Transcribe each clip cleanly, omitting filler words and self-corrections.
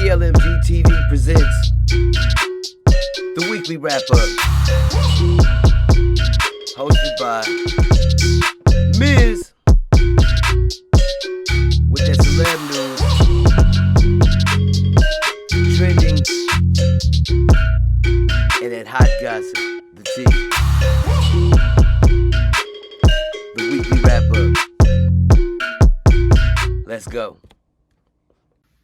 BLMG TV presents the weekly wrap-up, hosted by Miz with that celeb news, trending, and that hot gossip, the tea. The weekly wrap-up. Let's go.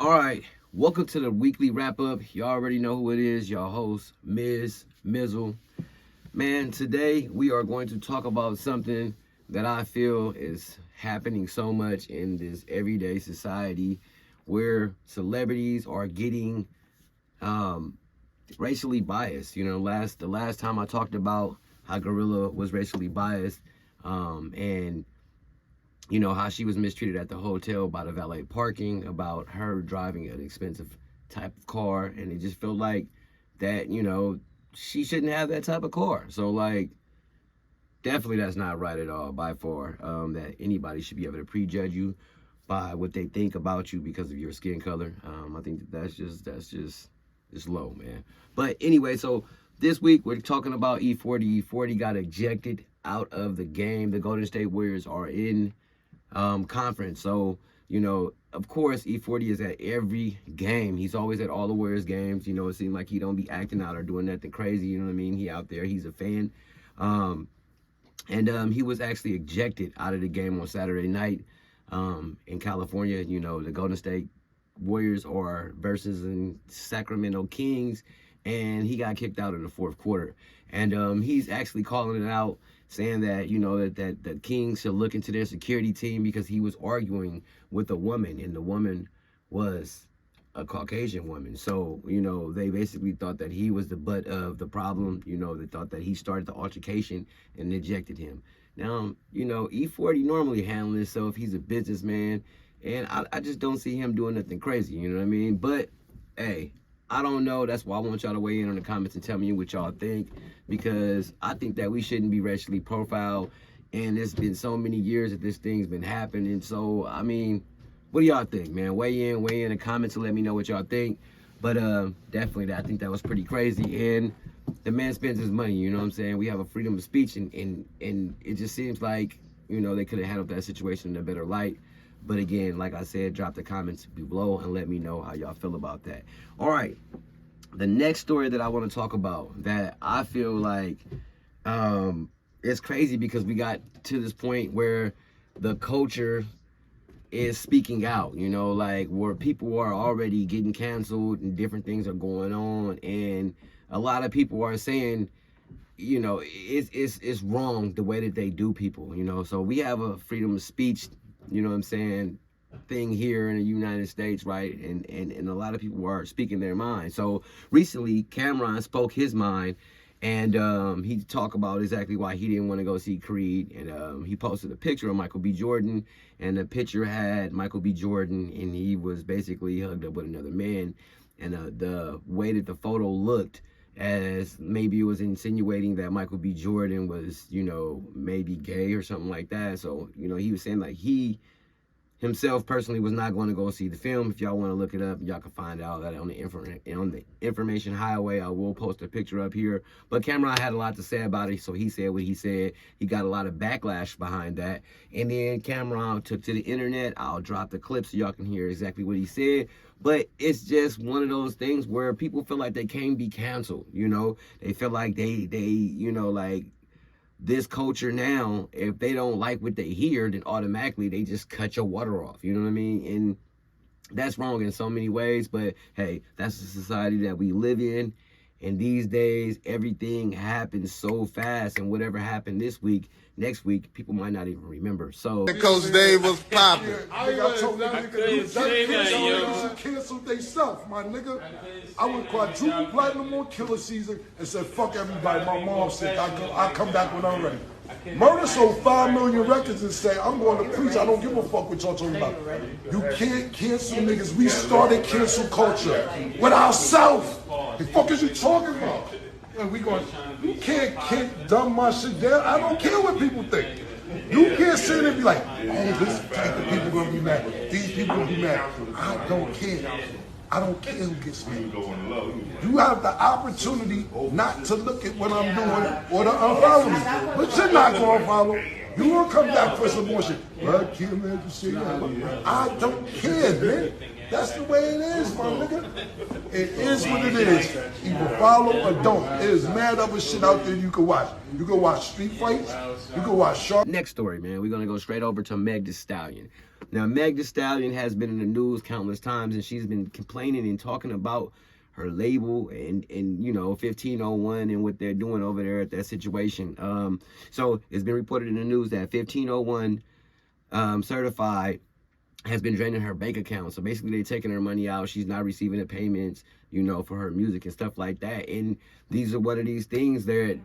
Alright, welcome to the weekly wrap-up. Y'all already know who it is, y'all host, Mizzle. Man, today we are going to talk about something that I feel is happening so much in this everyday society where celebrities are getting racially biased. You know, the last time I talked about how Gorilla was racially biased, and you know, how she was mistreated at the hotel by the valet parking, about her driving an expensive type of car, and it just felt like that, you know, she shouldn't have that type of car. So, like, definitely that's not right at all, by far, that anybody should be able to prejudge you by what they think about you because of your skin color. I think that's just low, man. But anyway, so this week we're talking about E40. E40 got ejected out of the game. The Golden State Warriors are in conference. So, you know, of course, E40 is at every game. He's always at all the Warriors games. You know, it seems like he don't be acting out or doing nothing crazy. You know what I mean? He out there. He's a fan. And he was actually ejected out of the game on Saturday night in California. You know, the Golden State Warriors are versus in Sacramento Kings, and he got kicked out in the fourth quarter. And he's actually calling it out, saying that, you know, that the Kings should look into their security team because he was arguing with a woman, and the woman was a Caucasian woman. So, you know, they basically thought that he was the butt of the problem. You know, they thought that he started the altercation and ejected him. Now, you know, E40 normally handling himself. He's a businessman, and I just don't see him doing nothing crazy, you know what I mean? But, hey, I don't know. That's why I want y'all to weigh in on the comments and tell me what y'all think, because I think that we shouldn't be racially profiled, and it's been so many years that this thing's been happening. So, I mean, what do y'all think, man? Weigh in the comments and let me know what y'all think. But definitely, I think that was pretty crazy, and the man spends his money, you know what I'm saying? We have a freedom of speech, and it just seems like, you know, they could have handled that situation in a better light. But again, like I said, drop the comments below and let me know how y'all feel about that. All right, the next story that I want to talk about that I feel like it's crazy, because we got to this point where the culture is speaking out, you know, like where people are already getting canceled and different things are going on, and a lot of people are saying, you know, it's wrong the way that they do people, you know. So we have a freedom of speech, you know what I'm saying, thing here in the United States, right? And a lot of people are speaking their mind. So recently, Camron spoke his mind, and he talked about exactly why he didn't want to go see Creed. And he posted a picture of Michael B. Jordan, and the picture had Michael B. Jordan, and he was basically hugged up with another man. And the way that the photo looked, as maybe it was insinuating that Michael B. Jordan was, you know, maybe gay or something like that. So, you know, he was saying like he himself personally was not going to go see the film. If y'all want to look it up, y'all can find out that on the information highway. I will post a picture up here. But Camron had a lot to say about it, so he said what he said. He got a lot of backlash behind that. And then Camron took to the internet. I'll drop the clip so y'all can hear exactly what he said. But it's just one of those things where people feel like they can't be canceled, you know? They feel like they you know, like, this culture now, if they don't like what they hear, then automatically they just cut your water off, you know what I mean? And that's wrong in so many ways, but hey, that's the society that we live in. And these days, everything happens so fast, and whatever happened this week, next week, people might not even remember. So Coach Dave was popping. I told that nigga, canceled they stuff, my nigga. I went quadruple platinum on Killer Season and said, fuck everybody. My mom said, I'll come back when I'm ready. Murder sold 5 million records and say, I'm going to preach. I don't give a fuck what y'all talking about. You can't cancel niggas. We started cancel culture with ourselves. The fuck is you talking about? And we going, you can't dumb my shit down. I don't care what people think. You can't sit there and be like, oh, this type of people gonna be mad. These people gonna be mad. I don't care. I don't care who gets me. You have the opportunity not to look at what I'm doing or to unfollow me. But you're not going to follow. You will come back for some more shit. Well, I can't imagine saying that. I don't care, man. That's the way it is, my nigga. It is what it is. Either follow or don't. There's mad other shit out there you can watch. You can watch street fights. You can watch sharp. Next story, man. We're going to go straight over to Meg Thee Stallion. Now, Meg Thee Stallion has been in the news countless times, and she's been complaining and talking about her label and 1501 and what they're doing over there at that situation. So it's been reported in the news that 1501 certified has been draining her bank account. So basically they're taking her money out. She's not receiving the payments, for her music and stuff like that. And these are one of these things that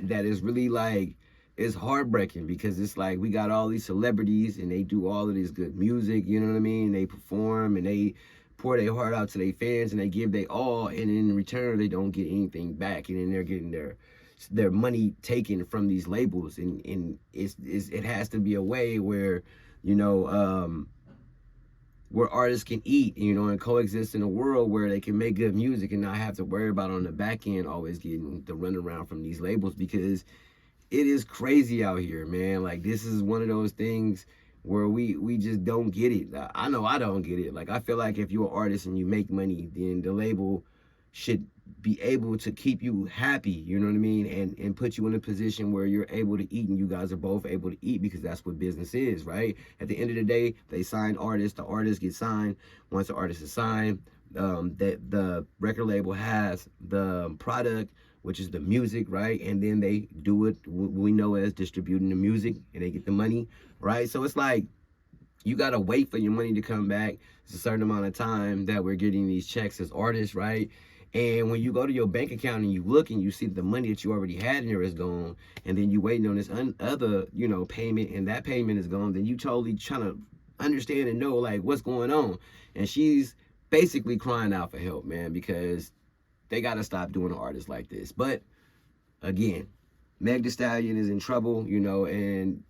is really like, it's heartbreaking, because it's like we got all these celebrities and they do all of this good music, you know what I mean? They perform and they pour their heart out to their fans and they give their all, and in return they don't get anything back, and then they're getting their money taken from these labels. And it has to be a way where where artists can eat, and coexist in a world where they can make good music and not have to worry about on the back end always getting the runaround from these labels, because it is crazy out here, man. Like, this is one of those things where we just don't get it. I know I don't get it. Like, I feel like if you're an artist and you make money, then the label should be able to keep you happy, you know what I mean? And put you in a position where you're able to eat and you guys are both able to eat, because that's what business is, right? At the end of the day, they sign artists, the artists get signed. Once the artist is signed, that the record label has the product, which is the music, right? And then they do it, we know as distributing the music, and they get the money, right? So it's like, you gotta wait for your money to come back. It's a certain amount of time that we're getting these checks as artists, right? And when you go to your bank account and you look and you see the money that you already had in there is gone, and then you waiting on this other, payment, and that payment is gone, then you totally trying to understand and know, like, what's going on. And she's basically crying out for help, man, because they got to stop doing artists like this. But again, Meg Thee Stallion is in trouble, and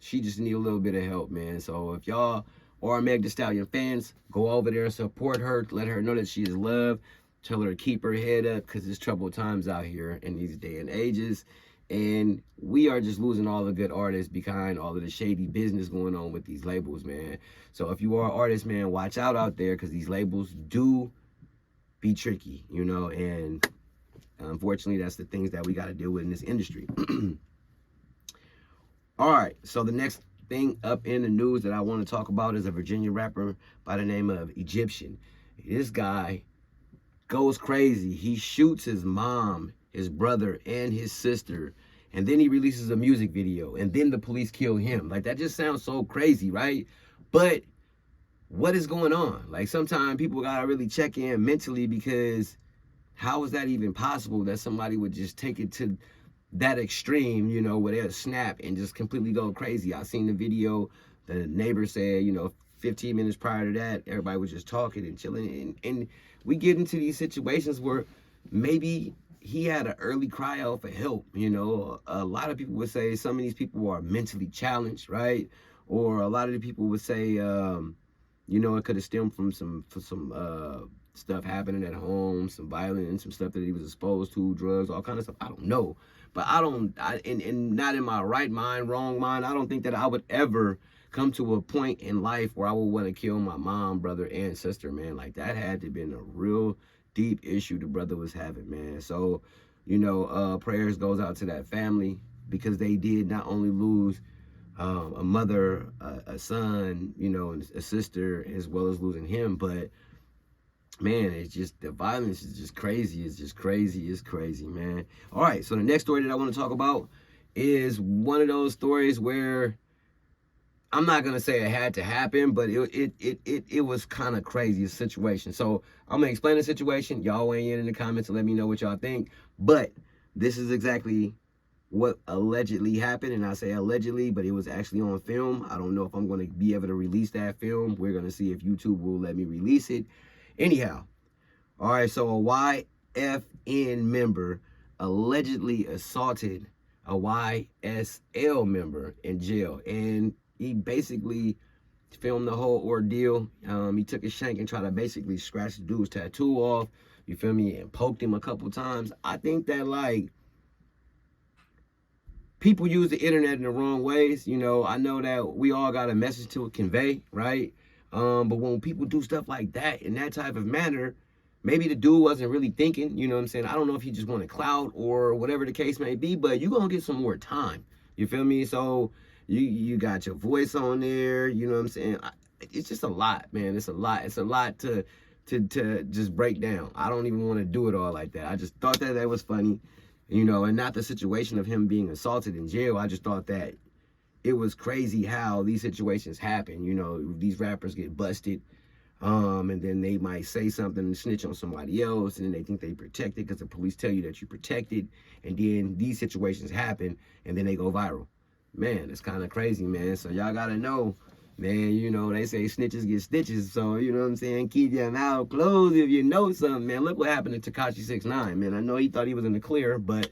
she just need a little bit of help, man. So if y'all are Meg Thee Stallion fans, go over there, support her, let her know that she is loved. Tell her to keep her head up, because it's troubled times out here in these day and ages. And we are just losing all the good artists behind all of the shady business going on with these labels, man. So if you are an artist, man, watch out there, because these labels do be tricky, and unfortunately that's the things that we got to deal with in this industry. All right, so the next thing up in the news that I want to talk about is a Virginia rapper by the name of Egyptian. This guy goes crazy. He shoots his mom, his brother, and his sister, and then he releases a music video, and then the police kill him. Like, that just sounds so crazy, right? But what is going on? Like, sometimes people gotta really check in mentally, because how is that even possible that somebody would just take it to that extreme, where they'll snap and just completely go crazy? I seen the video. The neighbor said, 15 minutes prior to that, everybody was just talking and chilling. And we get into these situations where maybe he had an early cry out for help. A lot of people would say some of these people are mentally challenged, right? Or a lot of the people would say, it could have stemmed from some stuff happening at home, some violence, some stuff that he was exposed to, drugs, all kind of stuff. I don't know. But and not in my right mind, wrong mind, I don't think that I would ever come to a point in life where I would want to kill my mom, brother, and sister, man. Like, that had to have been a real deep issue the brother was having, man. So, prayers goes out to that family, because they did not only lose a mother, a son, and a sister, as well as losing him, but man, it's just, the violence is just crazy. It's just crazy. It's crazy, man. All right, so the next story that I want to talk about is one of those stories where I'm not gonna say it had to happen, but it was kind of crazy, a situation. So I'm gonna explain the situation. Y'all weigh in the comments and let me know what y'all think. But this is exactly what allegedly happened, and I say allegedly, but it was actually on film. I don't know if I'm gonna be able to release that film. We're gonna see if YouTube will let me release it. Anyhow, all right. So a YFN member allegedly assaulted a YSL member in jail, and he basically filmed the whole ordeal. He took his shank and tried to basically scratch the dude's tattoo off. You feel me? And poked him a couple times. I think that, like, people use the internet in the wrong ways. You know, I know that we all got a message to convey, right? But when people do stuff like that in that type of manner, maybe the dude wasn't really thinking, you know what I'm saying? I don't know if he just wanted clout or whatever the case may be, but you're going to get some more time. You feel me? So you got your voice on there, you know what I'm saying? It's just a lot, man. It's a lot. It's a lot to just break down. I don't even want to do it all like that. I just thought that was funny, you know, and not the situation of him being assaulted in jail. I just thought that it was crazy how these situations happen. You know, these rappers get busted, and then they might say something and snitch on somebody else, and then they think they protected because the police tell you that you're protected, and then these situations happen, and then they go viral. Man, it's kind of crazy, man. So y'all gotta know, man, you know, they say snitches get stitches, so, you know what I'm saying, keep your mouth closed if you know something, man. Look what happened to Tekashi 6ix9ine, man. I know he thought he was in the clear, but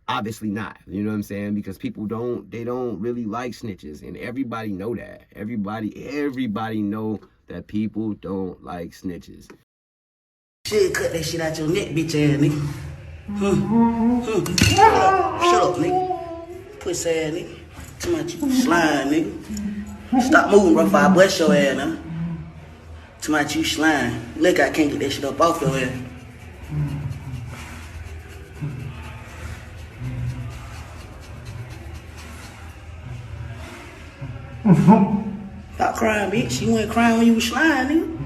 obviously not, you know what I'm saying? Because people don't really like snitches, and everybody know that. Everybody know that people don't like snitches. Shit, cut that shit out your neck, bitch ass nigga. Shut up, nigga. Pussy ass nigga. Too much you slime, nigga. Stop moving, bro, if I bust your ass now. Too much you slime. Look, I can't get that shit up off your ass. Stop crying, bitch. You weren't crying when you was slime, nigga.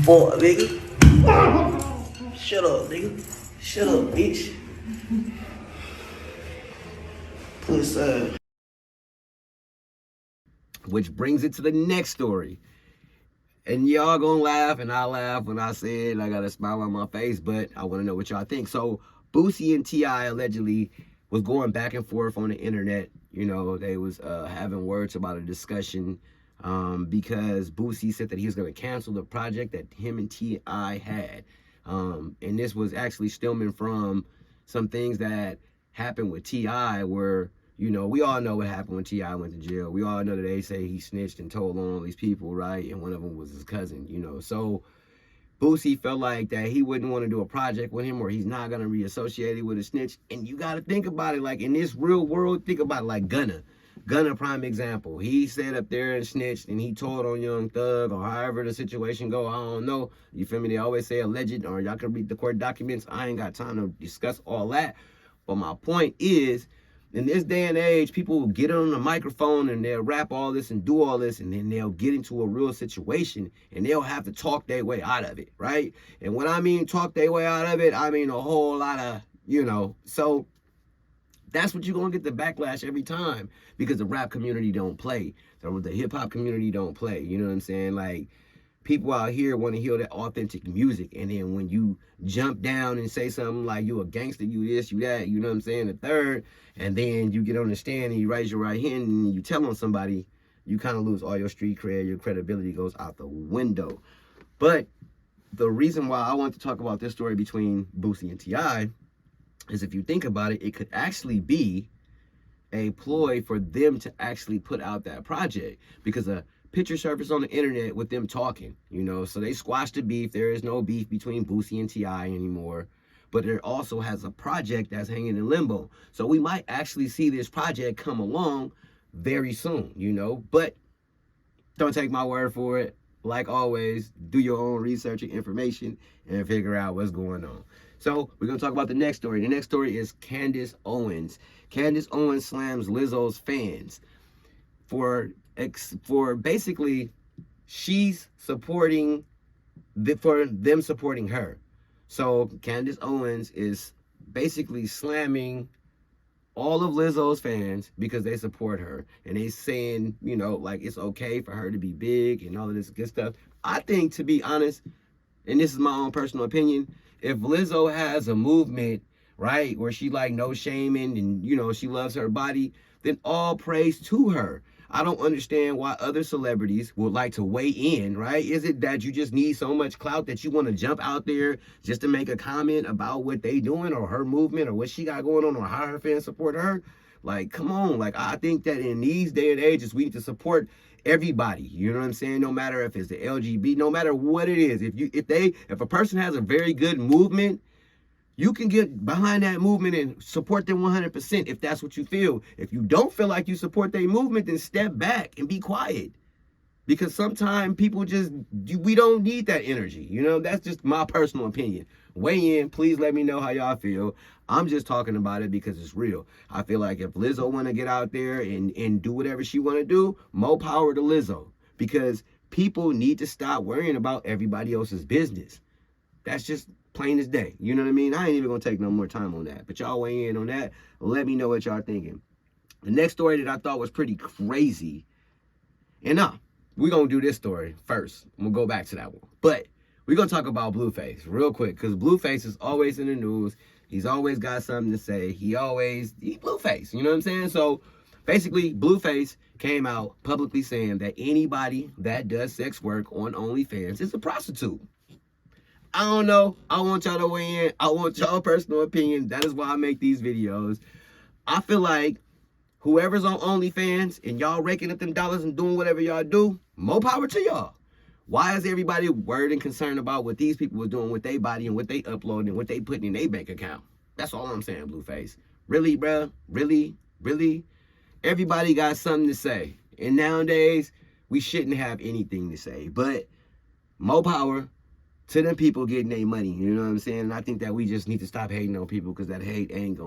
Fuck, nigga. Shut up, nigga. Shut up, bitch. Pussy. Which brings it to the next story. And y'all gonna laugh, and I laugh when I say it. I got a smile on my face, but I want to know what y'all think. So Boosie and T.I allegedly was going back and forth on the internet. You know, they was having words about a discussion because Boosie said that he was going to cancel the project that him and T.I had. And this was actually stemming from some things that happened with T.I where, you know, we all know what happened when T.I went to jail. We all know that they say he snitched and told on all these people, right? And one of them was his cousin, you know. So Boosie felt like that he wouldn't want to do a project with him, or he's not going to be associated with a snitch. And you got to think about it like in this real world, think about it like Gunna. Gunna, prime example. He sat up there and snitched, and he told on Young Thug, or however the situation go. I don't know. You feel me? They always say alleged, or y'all can read the court documents. I ain't got time to discuss all that. But my point is, in this day and age, people will get on the microphone and they'll rap all this and do all this, and then they'll get into a real situation and they'll have to talk their way out of it, right? And when I mean talk their way out of it, I mean a whole lot of, you know, so that's what you're going to get the backlash every time, because the rap community don't play. So the hip-hop community don't play, you know what I'm saying? Like, people out here want to hear that authentic music, and then when you jump down and say something like you a gangster, you this, you that, you know what I'm saying, the third, and then you get on the stand and you raise your right hand and you tell on somebody, you kind of lose all your street cred, your credibility goes out the window. But the reason why I want to talk about this story between Boosie and T.I is, if you think about it, it could actually be a ploy for them to actually put out that project, because a picture surfaced on the internet with them talking, you know, so they squashed the beef. There is no beef between Boosie and T.I anymore, but there also has a project that's hanging in limbo. So we might actually see this project come along very soon, you know, but don't take my word for it. Like always, do your own research and information and figure out what's going on. So we're going to talk about the next story. The next story is Candace Owens. Candace Owens slams Lizzo's fans for basically she's supporting for them supporting her. So Candace Owens is basically slamming all of Lizzo's fans because they support her, and they saying, you know, like it's okay for her to be big and all of this good stuff. I think, to be honest, and this is my own personal opinion, if Lizzo has a movement, right, where she like no shaming and, you know, she loves her body, then all praise to her. I don't understand why other celebrities would like to weigh in, right? Is it that you just need so much clout that you want to jump out there just to make a comment about what they doing or her movement or what she got going on or how her fans support her? Like, come on. Like, I think that in these day and ages, we need to support everybody. You know what I'm saying? No matter if it's the LGBT, no matter what it is. If a person has a very good movement, you can get behind that movement and support them 100% if that's what you feel. If you don't feel like you support their movement, then step back and be quiet. Because sometimes people we don't need that energy. You know, that's just my personal opinion. Weigh in. Please let me know how y'all feel. I'm just talking about it because it's real. I feel like if Lizzo want to get out there and do whatever she want to do, more power to Lizzo. Because people need to stop worrying about everybody else's business. That's just plain as day. You know what I mean? I ain't even going to take no more time on that. But y'all weigh in on that. Let me know what y'all thinking. The next story that I thought was pretty crazy. And we're going to do this story first. I'm going to go back to that one. But we're going to talk about Blueface real quick. Because Blueface is always in the news. He's always got something to say. He Blueface. You know what I'm saying? So basically, Blueface came out publicly saying that anybody that does sex work on OnlyFans is a prostitute. I don't know. I want y'all to weigh in. I want y'all personal opinion. That is why I make these videos. I feel like whoever's on OnlyFans and y'all raking up them dollars and doing whatever y'all do, more power to y'all. Why is everybody worried and concerned about what these people are doing with their body and what they upload and what they put in their bank account? That's all I'm saying, Blueface. Really, bruh? Really? Everybody got something to say. And nowadays, we shouldn't have anything to say. But more power to them people getting their money, you know what I'm saying? And I think that we just need to stop hating on people because that hate it ain't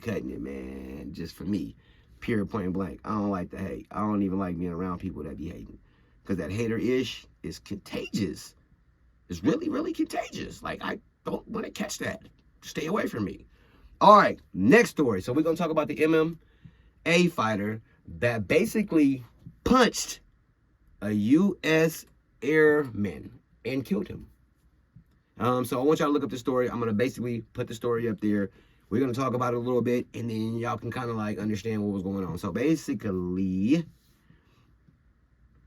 cutting it, man. Just for me, pure point blank. I don't like the hate. I don't even like being around people that be hating because that hater-ish is contagious. It's really, really contagious. Like, I don't want to catch that. Stay away from me. All right, next story. So we're going to talk about the MMA fighter that basically punched a U.S. airman and killed him. So I want y'all to look up the story. I'm going to basically put the story up there. We're going to talk about it a little bit, and then y'all can kind of like understand what was going on. So basically,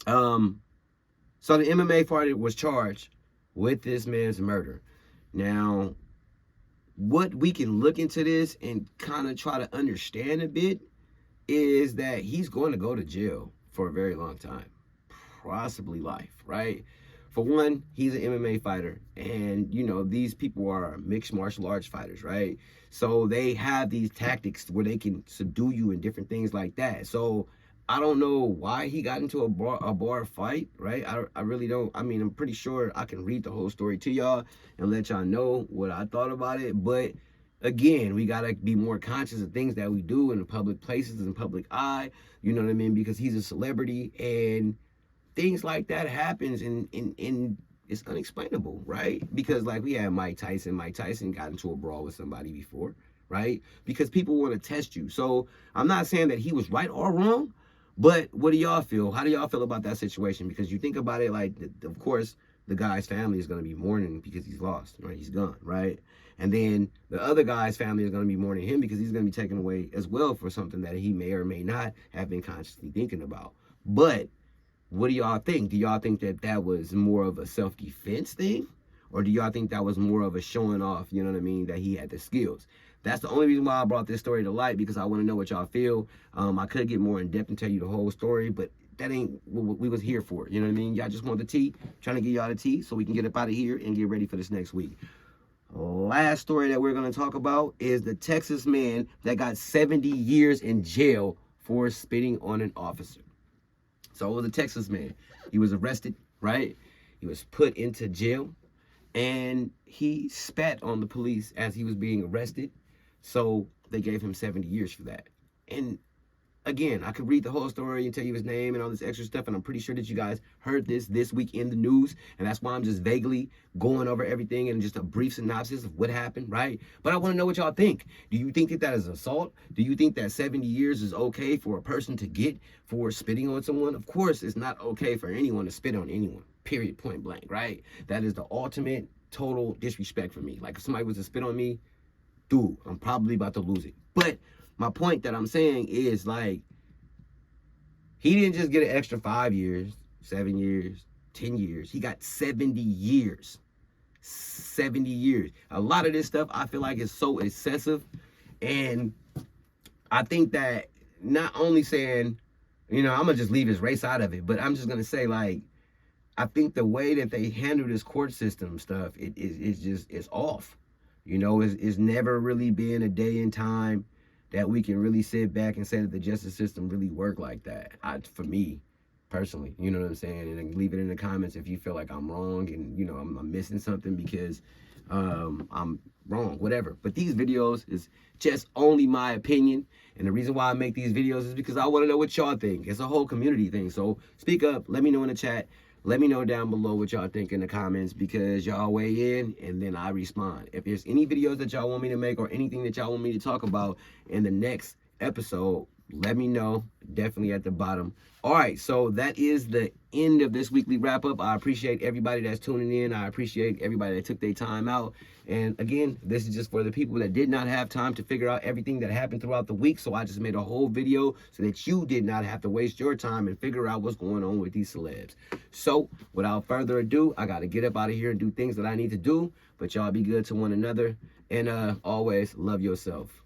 so the MMA fighter was charged with this man's murder. Now, what we can look into this and kind of try to understand a bit is that he's going to go to jail for a very long time, possibly life, right? For one, he's an MMA fighter, and, you know, these people are mixed martial arts fighters, right? So they have these tactics where they can subdue you and different things like that. So I don't know why he got into a bar fight, right? I really don't. I mean, I'm pretty sure I can read the whole story to y'all and let y'all know what I thought about it. But again, we got to be more conscious of things that we do in public places, in public eye, you know what I mean? Because he's a celebrity, and things like that happens and it's unexplainable, right? Because like we had Mike Tyson got into a brawl with somebody before, right? Because people want to test you. So I'm not saying that he was right or wrong, but what do y'all feel? How do y'all feel about that situation? Because you think about it, like, of course, the guy's family is going to be mourning because he's lost, right? He's gone, right? And then the other guy's family is going to be mourning him because he's going to be taken away as well for something that he may or may not have been consciously thinking about. But what do y'all think? Do y'all think that that was more of a self-defense thing? Or do y'all think that was more of a showing off, you know what I mean, that he had the skills? That's the only reason why I brought this story to light, because I want to know what y'all feel. I could get more in depth and tell you the whole story, but that ain't what we was here for. You know what I mean? Y'all just want the tea. Trying to get y'all the tea so we can get up out of here and get ready for this next week. Last story that we're going to talk about is the Texas man that got 70 years in jail for spitting on an officer. So it was a Texas man. He was arrested, right? He was put into jail, and he spat on the police as he was being arrested. So they gave him 70 years for that. And again, I could read the whole story and tell you his name and all this extra stuff, and I'm pretty sure that you guys heard this week in the news, and that's why I'm just vaguely going over everything and just a brief synopsis of what happened, right? But I want to know what y'all think. Do you think that that is assault? Do you think that 70 years is okay for a person to get for spitting on someone? Of course, it's not okay for anyone to spit on anyone, period, point blank, right? That is the ultimate total disrespect for me. Like, if somebody was to spit on me, dude, I'm probably about to lose it. But my point that I'm saying is, like, He didn't just get an extra 5 years, 7 years, 10 years. He got 70 years. 70 years. A lot of this stuff I feel like is so excessive. And I think that not only saying, I'm going to just leave his race out of it, but I'm just going to say, like, I think the way that they handle this court system stuff, it's off. It's never really been a day in time that we can really sit back and say that the justice system really worked like that. For me, personally, you know what I'm saying? And then leave it in the comments if you feel like I'm wrong and, I'm missing something because I'm wrong, whatever. But these videos is just only my opinion. And the reason why I make these videos is because I want to know what y'all think. It's a whole community thing. So speak up. Let me know in the chat. Let me know down below what y'all think in the comments because y'all weigh in and then I respond. If there's any videos that y'all want me to make or anything that y'all want me to talk about in the next episode, let me know. Definitely at the bottom. All right, so that is the end of this weekly wrap-up. I appreciate everybody that's tuning in. I appreciate everybody that took their time out. And again, this is just for the people that did not have time to figure out everything that happened throughout the week. So I just made a whole video so that you did not have to waste your time and figure out what's going on with these celebs. So without further ado, I got to get up out of here and do things that I need to do. But y'all be good to one another. And always love yourself.